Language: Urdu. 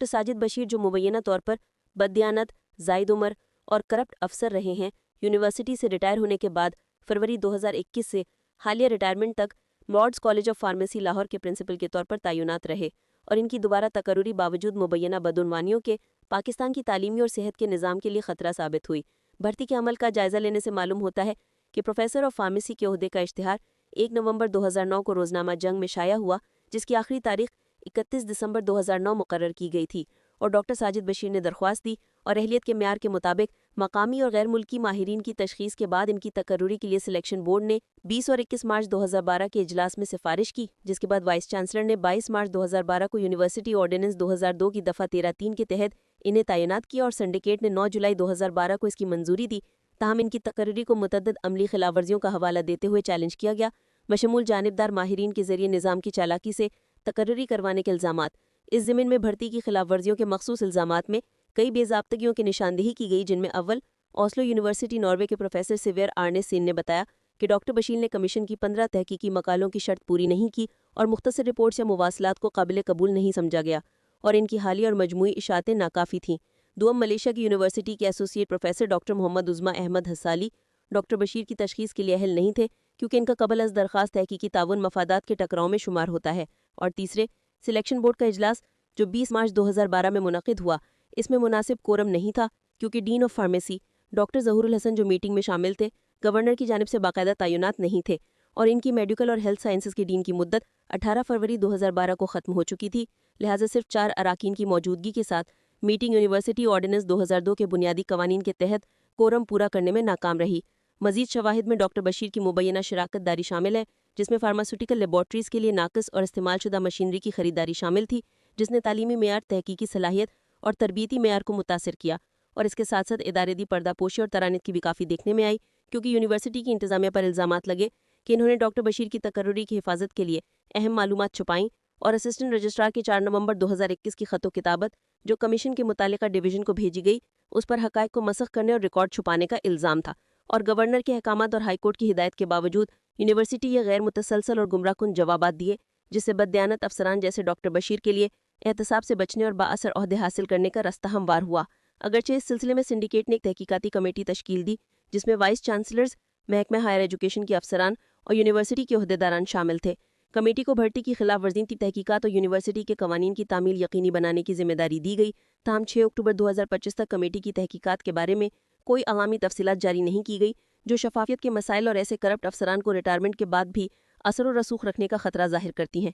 ڈاکٹر ساجد بشیر جو مبینہ طور پر بددیانت، زائد عمر اور کرپٹ افسر رہے ہیں، یونیورسٹی سے ریٹائر ہونے کے بعد فروری 2021 سے حالیہ ریٹائرمنٹ تک Lords college of pharmacy Lahore کے پرنسپل کے طور پر تعینات رہے اور ان کی دوبارہ تقرری باوجود مبینہ بدعنوانیوں کے پاکستان کی تعلیمی اور صحت کے نظام کے لیے خطرہ ثابت ہوئی۔ بھرتی کے عمل کا جائزہ لینے سے معلوم ہوتا ہے کہ پروفیسر آف فارمیسی کے عہدے کا اشتہار 1 نومبر 2009 کو روزنامہ جنگ میں شائع ہوا، جس کی آخری تاریخ 31 دسمبر 2009 مقرر کی گئی تھی اور ڈاکٹر ساجد بشیر نے درخواست دی اور اہلیت کے معیار کے مطابق مقامی اور غیر ملکی ماہرین کی تشخیص کے بعد ان کی تقرری کے لیے سلیکشن بورڈ نے 20 اور 21 مارچ 2012 کے اجلاس میں سفارش کی، جس کے بعد وائس چانسلر نے 22 مارچ 2012 کو یونیورسٹی آرڈیننس 2002 کی دفعہ 13(3) کے تحت انہیں تعینات کیا اور سنڈیکیٹ نے 9 جولائی 2012 کو اس کی منظوری دی۔ تاہم ان کی تقرری کو متعدد عملی خلاف ورزیوں کا حوالہ دیتے ہوئے چیلنج کیا گیا، بشمول جانبدار ماہرین کے ذریعے نظام کی چالاکی سے تقرری کروانے کے الزامات۔ اس ضمن میں بھرتی کی خلاف ورزیوں کے مخصوص الزامات میں کئی بے ضابطگیوں کی نشاندہی کی گئی، جن میں اول اوسلو یونیورسٹی ناروے کے پروفیسر سیویر آرنے سین نے بتایا کہ ڈاکٹر بشیر نے کمیشن کی 15 تحقیقی مقالوں کی شرط پوری نہیں کی اور مختصر رپورٹس یا مواصلات کو قابل قبول نہیں سمجھا گیا اور ان کی حالیہ اور مجموعی اشاعتیں ناکافی تھیں۔ دوم، ملیشیا کی یونیورسٹی کے associate professor doctor Muhammad Azmi Ahmed حسالی ڈاکٹر بشیر کی تشخیص کے لیے اہل نہیں تھے کیونکہ ان کا قبل از درخواست تحقیقی تعاون مفادات کے ٹکراؤ میں شمار ہوتا ہے۔ اور تیسرے، سلیکشن بورڈ کا اجلاس جو 20 مارچ 2012 میں منعقد ہوا، اس میں مناسب کورم نہیں تھا کیونکہ ڈین آف فارمیسی ڈاکٹر ظہور الحسن جو میٹنگ میں شامل تھے، گورنر کی جانب سے باقاعدہ تعینات نہیں تھے اور ان کی میڈیکل اور ہیلتھ سائنسز کی ڈین کی مدت 18 فروری 2012 کو ختم ہو چکی تھی، لہٰذا صرف 4 اراکین کی موجودگی کے ساتھ میٹنگ یونیورسٹی آرڈیننس 2002 کے بنیادی قوانین کے تحت کورم پورا کرنے میں ناکام رہی۔ مزید شواہد میں ڈاکٹر بشیر کی مبینہ شراکت داری شامل ہے، جس میں فارماسیوٹیکل لیبارٹریز کے لیے ناقص اور استعمال شدہ مشینری کی خریداری شامل تھی، جس نے تعلیمی معیار، تحقیقی صلاحیت اور تربیتی معیار کو متاثر کیا، اور اس کے ساتھ ساتھ ادارے دی پردہ پوشی اور ترانت کی بھی کافی دیکھنے میں آئی، کیونکہ یونیورسٹی کی انتظامیہ پر الزامات لگے کہ انہوں نے ڈاکٹر بشیر کی تقرری کی حفاظت کے لیے اہم معلومات چھپائیں اور اسسٹنٹ رجسٹرار کے 4 نومبر 2021 کی خط و کتابت جو کمیشن کے متعلقہ ڈویژن کو بھیجی گئی، اس پر حقائق کو مسخ کرنے اور ریکارڈ چھپانے کا الزام تھا، اور گورنر کے احکامات اور ہائی کورٹ کی ہدایت کے باوجود یونیورسٹی یہ غیر متسلسل اور گمراہ کن جوابات دیے، جس سے بددیانت افسران جیسے ڈاکٹر بشیر کے لیے احتساب سے بچنے اور بااثر عہدے حاصل کرنے کا رستہ ہموار ہوا۔ اگرچہ اس سلسلے میں سنڈیکیٹ نے ایک تحقیقاتی کمیٹی تشکیل دی، جس میں وائس چانسلرز، محکمہ ہائر ایجوکیشن کے افسران اور یونیورسٹی کے عہدیداران شامل تھے۔ کمیٹی کو بھرتی کی خلاف ورزیوں کی تحقیقات اور یونیورسٹی کے قوانین کی تعمیل یقینی بنانے کی ذمہ داری دی گئی، تاہم 6 اکتوبر 2025 تک کمیٹی کی تحقیقات کے بارے میں کوئی عوامی تفصیلات جاری نہیں کی گئی، جو شفافیت کے مسائل اور ایسے کرپٹ افسران کو ریٹائرمنٹ کے بعد بھی اثر و رسوخ رکھنے کا خطرہ ظاہر کرتی ہیں۔